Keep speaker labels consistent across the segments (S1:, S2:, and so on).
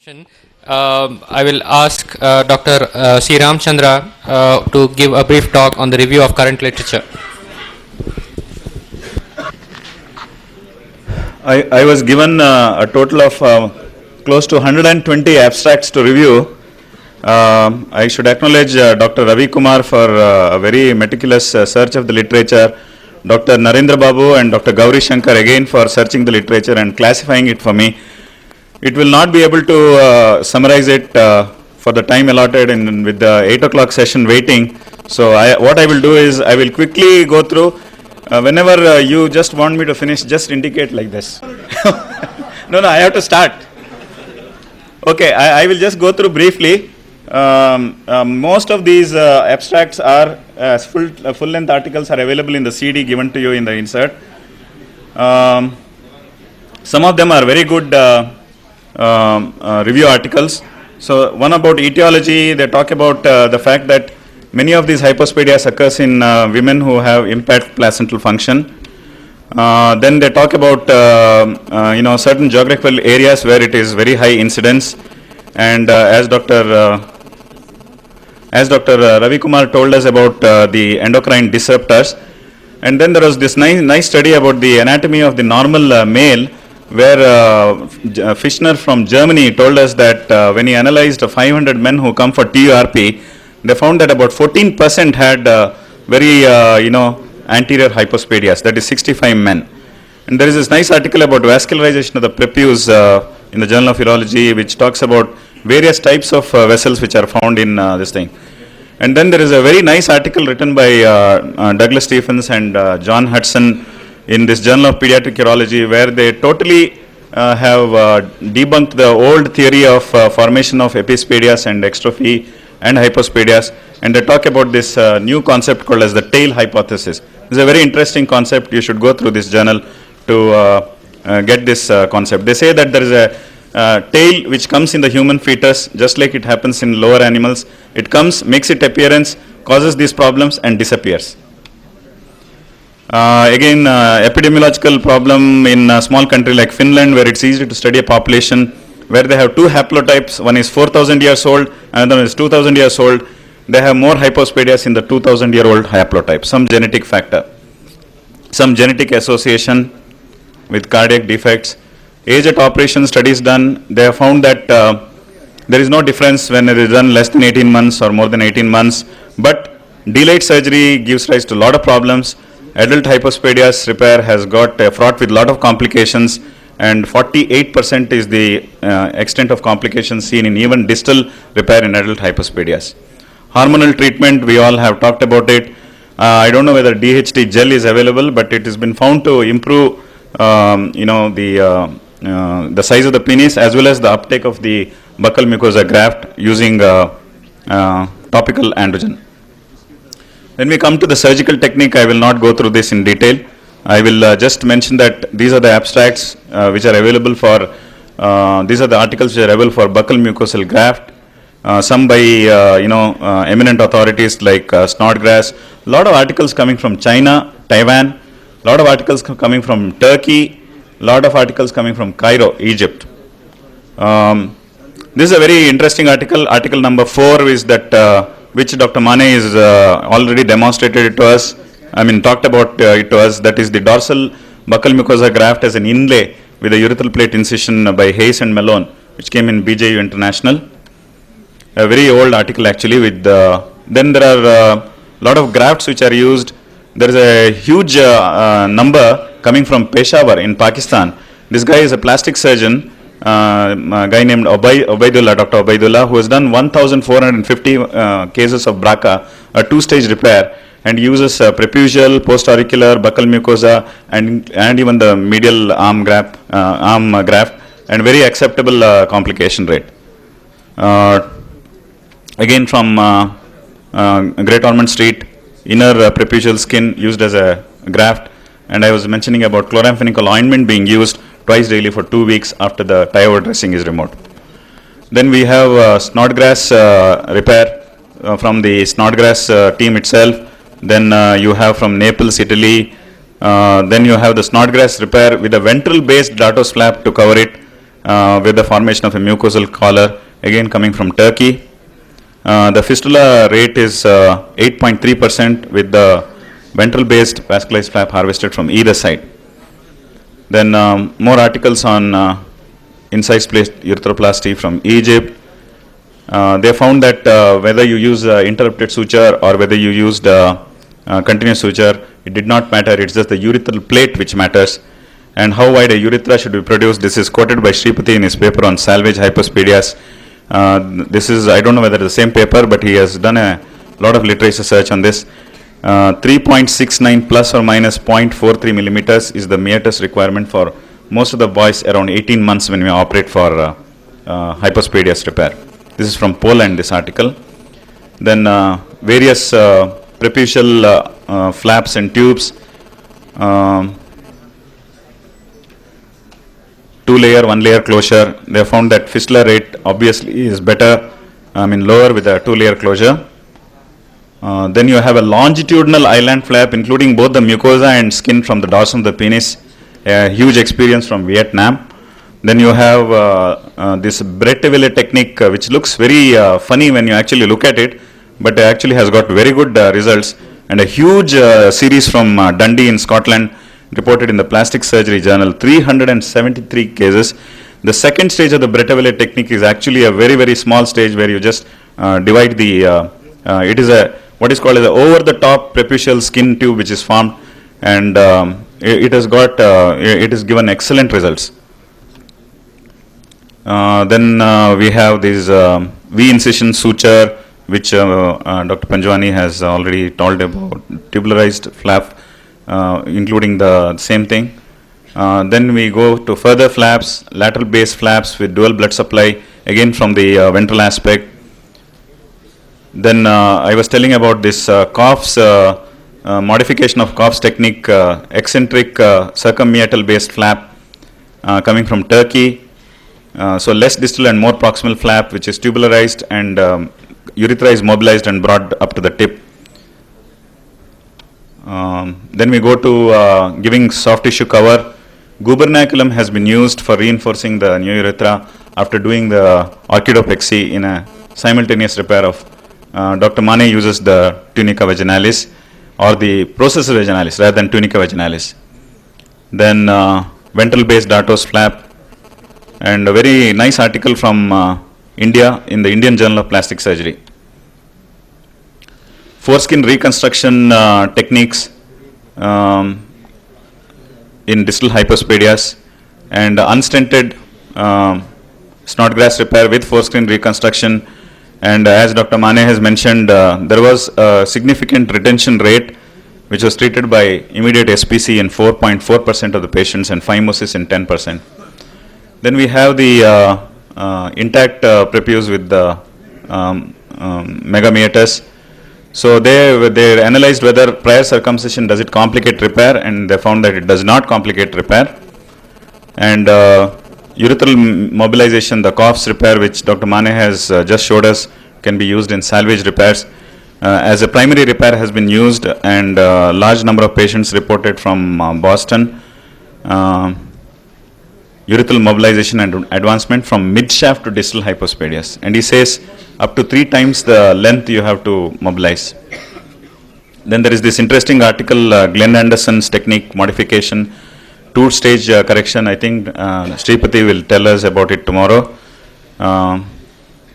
S1: I will ask Dr. C. Ramchandra to give a brief talk on the review of current literature.
S2: I was given a total of close to 120 abstracts to review. I should acknowledge Dr. Ravi Kumar for a very meticulous search of the literature, Dr. Narendra Babu and Dr. Gauri Shankar again for searching the literature and classifying it for me. It will not be able to summarize it for the time allotted with the 8 o'clock session waiting. So what I will do is I will quickly go through. Whenever you just want me to finish, just indicate like this. No, I have to start. Okay, I will just go through briefly. Most of these abstracts are full-length articles are available in the CD given to you in the insert. Some of them are very good review articles. So one about etiology, they talk about the fact that many of these hypospadias occurs in women who have impaired placental function. Then they talk about certain geographical areas where it is very high incidence, and as Dr. Ravi Kumar told us about the endocrine disruptors. And then there was this nice study about the anatomy of the normal male, where Fischner from Germany told us that when he analyzed 500 men who come for TURP, they found that about 14% had very anterior hypospadias, that is 65 men. And there is this nice article about vascularization of the prepuce in the Journal of Urology, which talks about various types of vessels which are found in this thing. And then there is a very nice article written by Douglas Stephens and John Hudson in this Journal of Pediatric Urology, where they totally have debunked the old theory of formation of epispadias and extrophy and hypospadias, and they talk about this new concept called as the tail hypothesis. It's a very interesting concept. You should go through this journal to get this concept. They say that there is a tail which comes in the human fetus just like it happens in lower animals. It comes, makes its appearance, causes these problems and disappears. Again, epidemiological problem in a small country like Finland, where it's easy to study a population where they have two haplotypes. One is 4,000 years old, another one is 2,000 years old. They have more hypospadias in the 2,000-year-old haplotype, some genetic factor, some genetic association with cardiac defects. Age at operation studies done, they have found that there is no difference when it is done less than 18 months or more than 18 months, but delayed surgery gives rise to a lot of problems. Adult hypospadias repair has got fraught with a lot of complications, and 48% is the extent of complications seen in even distal repair in adult hypospadias. Hormonal treatment, we all have talked about it. I don't know whether DHT gel is available, but it has been found to improve the size of the penis as well as the uptake of the buccal mucosa graft using topical androgen. When we come to the surgical technique, I will not go through this in detail. I will just mention that these are the abstracts which are available for, these are the articles which are available for buccal mucosal graft, some by eminent authorities like Snodgrass. A lot of articles coming from China, Taiwan, a lot of articles coming from Turkey, a lot of articles coming from Cairo, Egypt. This is a very interesting article. Article number 4 is that which Dr. Mane is already demonstrated it to us, talked about it to us, that is the dorsal buccal mucosa graft as an inlay with a urethral plate incision by Hayes and Malone, which came in BJU International. A very old article actually with then there are a lot of grafts which are used. There is a huge number coming from Peshawar in Pakistan. This guy is a plastic surgeon, a guy named Obaidullah, Dr. Obaidullah, who has done 1,450 cases of BRCA, a 2-stage repair, and uses preputial, post-auricular, buccal mucosa, and even the medial arm graft, and very acceptable complication rate. Again from Great Ormond Street, inner preputial skin used as a graft, and I was mentioning about chloramphenicol ointment being used twice daily for 2 weeks after the tie-over dressing is removed. Then we have Snodgrass repair from the Snodgrass team itself. Then you have from Naples, Italy. Then you have the Snodgrass repair with a ventral based Datos flap to cover it. with the formation of a mucosal collar, again coming from Turkey. The fistula rate is 8.3% with the ventral-based vascularized flap harvested from either side. Then more articles on incised-placed urethroplasty from Egypt. They found that whether you use interrupted suture or whether you used continuous suture, it did not matter. It's just the urethral plate which matters. And how wide a urethra should be produced, this is quoted by Sripati in his paper on salvage hypospadias. This is, I don't know whether it's the same paper, but he has done a lot of literature search on this. 3.69 plus or minus 0.43 millimeters is the meatus requirement for most of the boys around 18 months when we operate for hypospadias repair. This is from Poland, this article. Then various preputial flaps and tubes. Two-layer, one-layer closure. They found that fistula rate obviously is better, lower with a two-layer closure. Then you have a longitudinal island flap, including both the mucosa and skin from the dorsum of the penis. A huge experience from Vietnam. Then you have this Bretteville technique, which looks very funny when you actually look at it, but actually has got very good results. And a huge series from Dundee in Scotland, reported in the Plastic Surgery Journal, 373 cases. The second stage of the Bretteville technique is actually a very, very small stage where you just divide the, it is a, what is called as a over-the-top preputial skin tube which is formed, and it has got, it has given excellent results. Then we have this V-incision suture, which Dr. Panjwani has already told about, tubularized flap, including the same thing. Then we go to further flaps, lateral base flaps with dual blood supply, again from the ventral aspect. Then I was telling about this Koff's modification of Koff's technique, eccentric circummeatal based flap coming from Turkey. So less distal and more proximal flap, which is tubularized, and urethra is mobilized and brought up to the tip. Then we go to giving soft tissue cover. Gubernaculum has been used for reinforcing the new urethra after doing the orchidopexy in a simultaneous repair of Dr. Mane uses the tunica vaginalis or the processus vaginalis rather than tunica vaginalis. Then ventral based Dartos flap, and a very nice article from India in the Indian Journal of Plastic Surgery. Foreskin reconstruction techniques in distal hypospadias, and unstented snodgrass repair with foreskin reconstruction. And as Dr. Mane has mentioned, there was a significant retention rate which was treated by immediate SPC in 4.4% of the patients and phimosis in 10%. Then we have the intact prepuce with the megameatus. So they analyzed whether prior circumcision, does it complicate repair, and they found that it does not complicate repair. And urethral mobilization, the Koff's repair, which Dr. Mane has just showed us, can be used in salvage repairs. As a primary repair has been used, and a large number of patients reported from Boston. Urethral mobilization and advancement from mid-shaft to distal hypospadias. And he says up to 3 times the length you have to mobilize. Then there is this interesting article, Glenn Anderson's technique modification, 2-stage correction. I think Sripati will tell us about it tomorrow.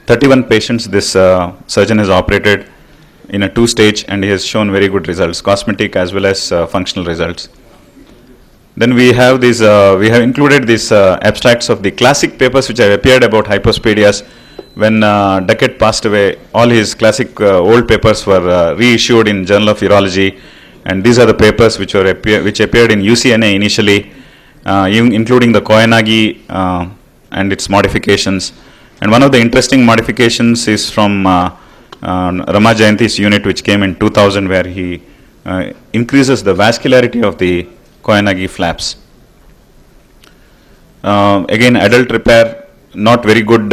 S2: 31 patients this surgeon has operated in a 2-stage, and he has shown very good results, cosmetic as well as functional results. Then we have these, we have included these abstracts of the classic papers which have appeared about hypospadias. When Duckett passed away, all his classic old papers were reissued in Journal of Urology, and these are the papers which were which appeared in UCNA initially, including the Koyanagi and its modifications. And one of the interesting modifications is from Rama Jayanti's unit, which came in 2000, where he increases the vascularity of the Koyanagi flaps. Again, adult repair, not very good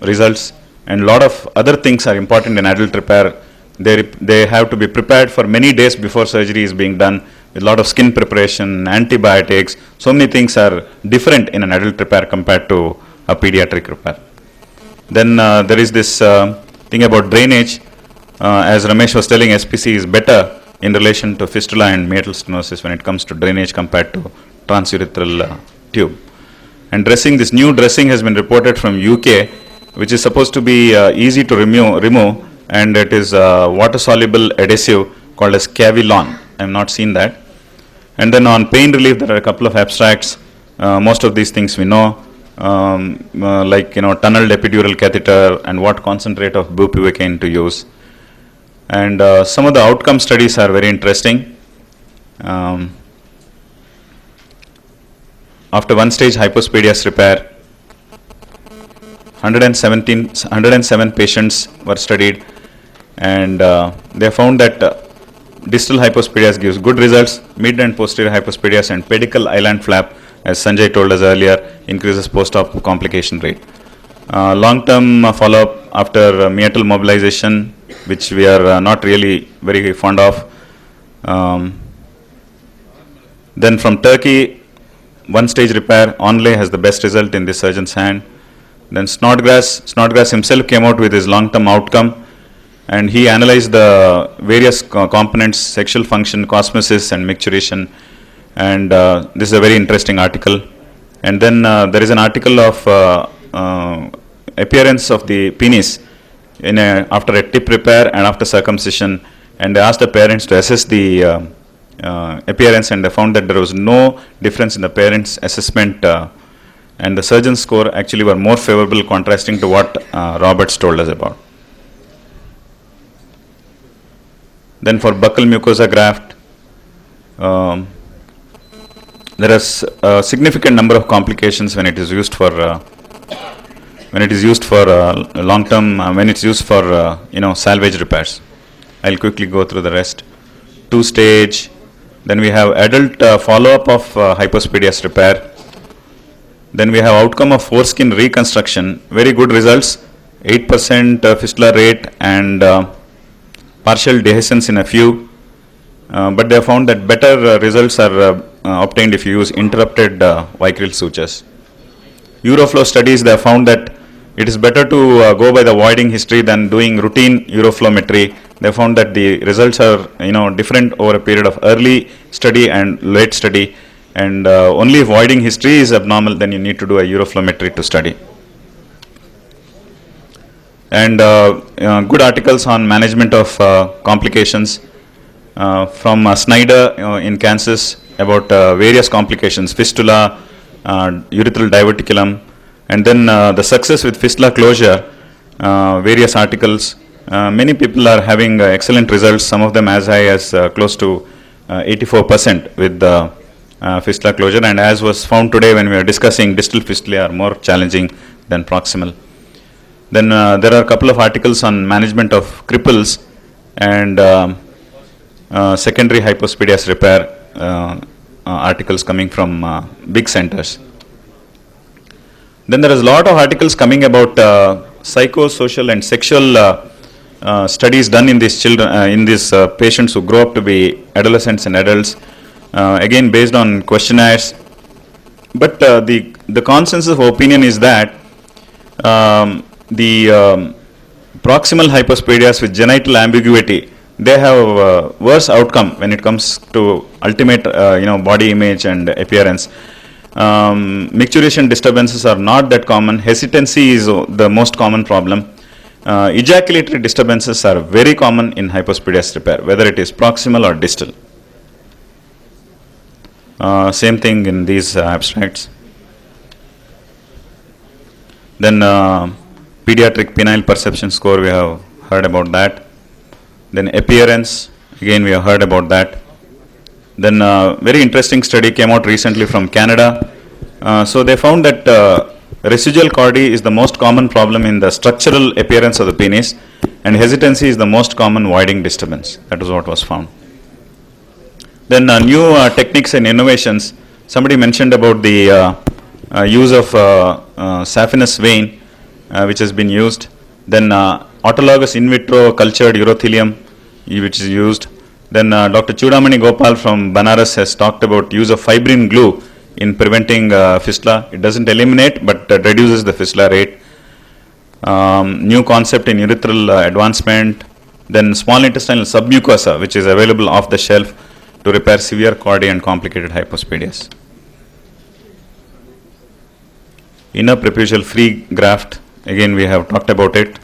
S2: results, and a lot of other things are important in adult repair. They have to be prepared for many days before surgery is being done, with a lot of skin preparation, antibiotics. So many things are different in an adult repair compared to a pediatric repair. Then there is this thing about drainage. As Ramesh was telling, SPC is better in relation to fistula and meatal stenosis when it comes to drainage compared to transurethral tube. And dressing, this new dressing has been reported from UK, which is supposed to be easy to remove, and it is water-soluble adhesive called as Cavilon. I have not seen that. And then on pain relief, there are a couple of abstracts. Most of these things we know, like tunneled epidural catheter and what concentrate of bupivacaine to use. And some of the outcome studies are very interesting. After one stage hypospadias repair, 107 patients were studied, and they found that distal hypospadias gives good results. Mid and posterior hypospadias and pedicle island flap, as Sanjay told us earlier, increases post-op complication rate. Long-term follow-up after meatal mobilization, which we are not really very fond of. Then from Turkey, one-stage repair, Onlay has the best result in the surgeon's hand. Then Snodgrass himself came out with his long-term outcome, and he analyzed the various components, sexual function, cosmesis and micturition, and this is a very interesting article. And then there is an article of appearance of the penis after a tip repair and after circumcision, and they asked the parents to assess the appearance, and they found that there was no difference in the parents' assessment, and the surgeon's score actually were more favorable, contrasting to what Roberts told us about. Then for buccal mucosa graft, there is a significant number of complications when it is used for long-term, when it's used for salvage repairs. I'll quickly go through the rest. 2-stage. Then we have adult follow-up of hypospadias repair. Then we have outcome of foreskin reconstruction. Very good results. 8% fistula rate and partial dehiscence in a few. But they have found that better results are obtained if you use interrupted vicryl sutures. Uroflow studies, they have found that it is better to go by the voiding history than doing routine uroflowmetry. They found that the results are different over a period of early study and late study, and only if voiding history is abnormal, then you need to do a uroflowmetry to study. And good articles on management of complications from Snyder in Kansas about various complications, fistula, urethral diverticulum, and then the success with fistula closure, various articles. Many people are having excellent results, some of them as high as close to 84% with the fistula closure, and as was found today when we were discussing, distal fistulae are more challenging than proximal. Then there are a couple of articles on management of cripples and secondary hypospadias repair, articles coming from big centers. Then there is a lot of articles coming about psychosocial and sexual studies done in these children, in these patients who grow up to be adolescents and adults, again based on questionnaires. But the consensus of opinion is that the proximal hypospadias with genital ambiguity, they have worse outcome when it comes to ultimate body image and appearance. Micturition disturbances are not that common. Hesitancy is the most common problem. Ejaculatory disturbances are very common in hypospadias repair, whether it is proximal or distal. Same thing in these abstracts. Then pediatric penile perception score, we have heard about that. Then appearance, again we have heard about that. Then very interesting study came out recently from Canada. So they found that residual chordae is the most common problem in the structural appearance of the penis, and hesitancy is the most common voiding disturbance. That is what was found. Then new techniques and innovations. Somebody mentioned about the use of saphenous vein, which has been used. Then autologous in vitro cultured urothelium, which is used. Then Dr. Chudamani Gopal from Banaras has talked about use of fibrin glue in preventing fistula. It doesn't eliminate, but reduces the fistula rate. New concept in urethral advancement. Then small intestinal submucosa, which is available off the shelf to repair severe chordae and complicated hypospadias. Inner prepucial free graft, again we have talked about it.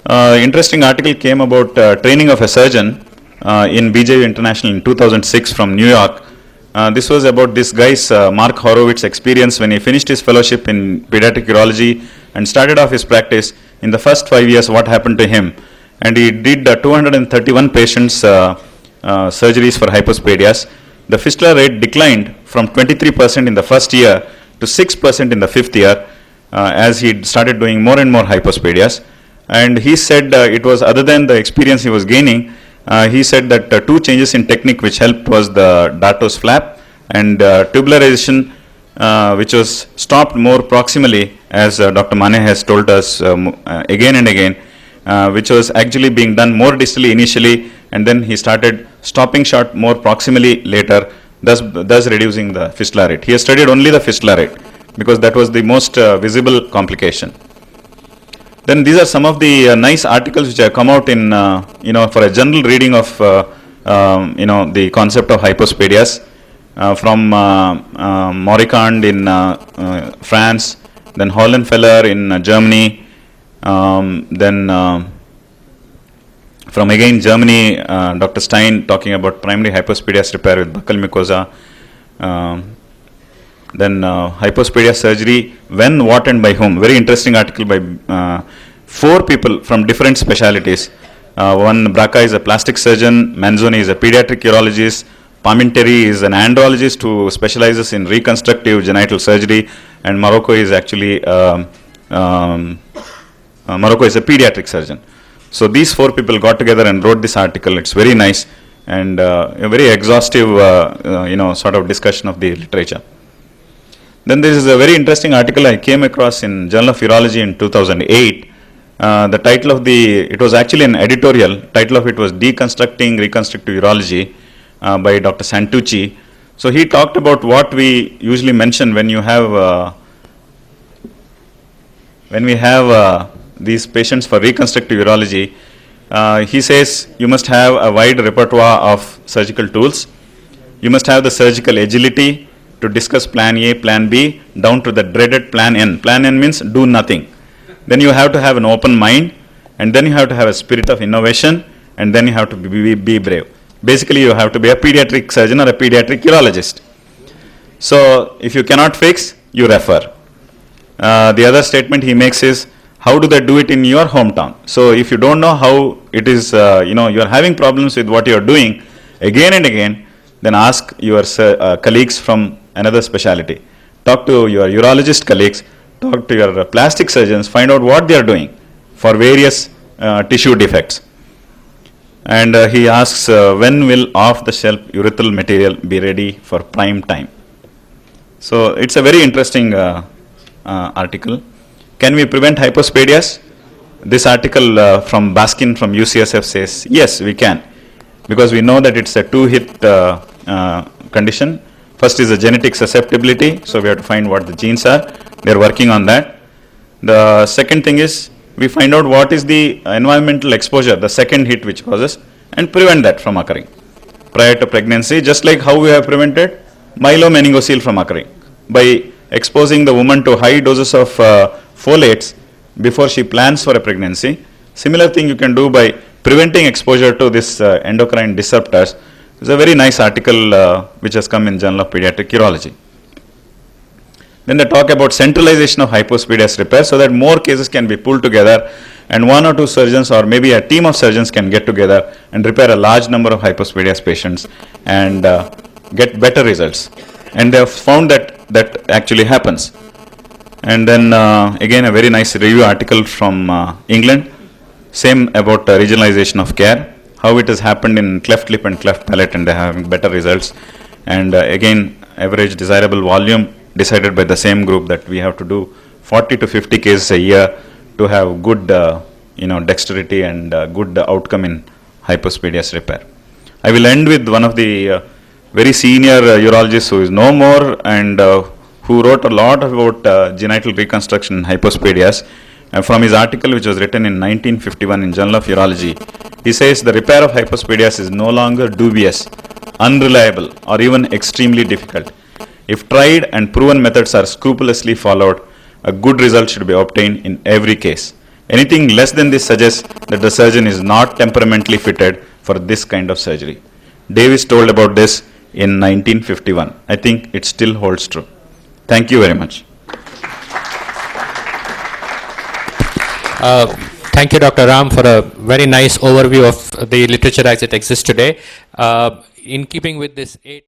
S2: Interesting article came about training of a surgeon in BJU International in 2006 from New York. This was about this guy's Mark Horowitz experience when he finished his fellowship in pediatric urology and started off his practice. In the first 5 years, what happened to him? And he did 231 patients surgeries for hypospadias. The fistula rate declined from 23% in the first year to 6% in the fifth year as he started doing more and more hypospadias. And he said it was, other than the experience he was gaining, he said that two changes in technique which helped was the Dartos flap and tubularization, which was stopped more proximally, as Dr. Mane has told us again and again, which was actually being done more distally initially, and then he started stopping short more proximally later, thus reducing the fistula rate. He has studied only the fistula rate because that was the most visible complication. Then these are some of the nice articles which have come out in, for a general reading of, the concept of hypospadias from Moricand in France, then Hollenfeller in Germany, then from again Germany, Dr. Stein talking about primary hypospadias repair with buccal mucosa. Then hypospadia surgery, when, what and by whom. Very interesting article by 4 people from different specialities. One, Braca is a plastic surgeon, Manzoni is a pediatric urologist, Parmenteri is an andrologist who specializes in reconstructive genital surgery, and Morocco is actually Morocco is a pediatric surgeon. So these 4 people got together and wrote this article. It's very nice and a very exhaustive, sort of discussion of the literature. Then there is a very interesting article I came across in Journal of Urology in 2008. The title of it was actually an editorial. Title of it was Deconstructing Reconstructive Urology by Dr. Santucci. So he talked about what we usually mention when you have, these patients for reconstructive urology. He says you must have a wide repertoire of surgical tools. You must have the surgical agility to discuss plan A, plan B, down to the dreaded plan N. Plan N means do nothing. Then you have to have an open mind, and then you have to have a spirit of innovation, and then you have to be brave. Basically, you have to be a pediatric surgeon or a pediatric urologist. So, if you cannot fix, you refer. The other statement he makes is, how do they do it in your hometown? So, if you don't know how it is, you are having problems with what you are doing again and again, then ask your colleagues from another specialty. Talk to your urologist colleagues, talk to your plastic surgeons, find out what they are doing for various tissue defects. And he asks, when will off-the-shelf urethral material be ready for prime time? So it's a very interesting article. Can we prevent hypospadias? This article from Baskin from UCSF says, yes, we can. Because we know that it's a 2-hit condition. First is the genetic susceptibility, so we have to find what the genes are. They're working on that. The second thing is, we find out what is the environmental exposure, the second hit which causes, and prevent that from occurring prior to pregnancy, just like how we have prevented myelomeningocele from occurring by exposing the woman to high doses of folates before she plans for a pregnancy. Similar thing you can do by preventing exposure to this endocrine disruptors. It's a very nice article which has come in Journal of Pediatric Urology. Then they talk about centralization of hypospadias repair so that more cases can be pulled together and 1 or 2 surgeons or maybe a team of surgeons can get together and repair a large number of hypospadias patients and get better results. And they have found that that actually happens. And then again a very nice review article from England, same about regionalization of care, how it has happened in cleft lip and cleft palate and they are having better results. And again average desirable volume decided by the same group that we have to do 40 to 50 cases a year to have good dexterity and good outcome in hypospadias repair. I will end with one of the very senior urologist who is no more and who wrote a lot about genital reconstruction in hypospadias. And from his article, which was written in 1951 in Journal of Urology, he says the repair of hypospadias is no longer dubious, unreliable, or even extremely difficult. If tried and proven methods are scrupulously followed, a good result should be obtained in every case. Anything less than this suggests that the surgeon is not temperamentally fitted for this kind of surgery. Davis told about this in 1951. I think it still holds true. Thank you very much.
S1: Thank you, Dr. Ram, for a very nice overview of the literature as it exists today. In keeping with this 8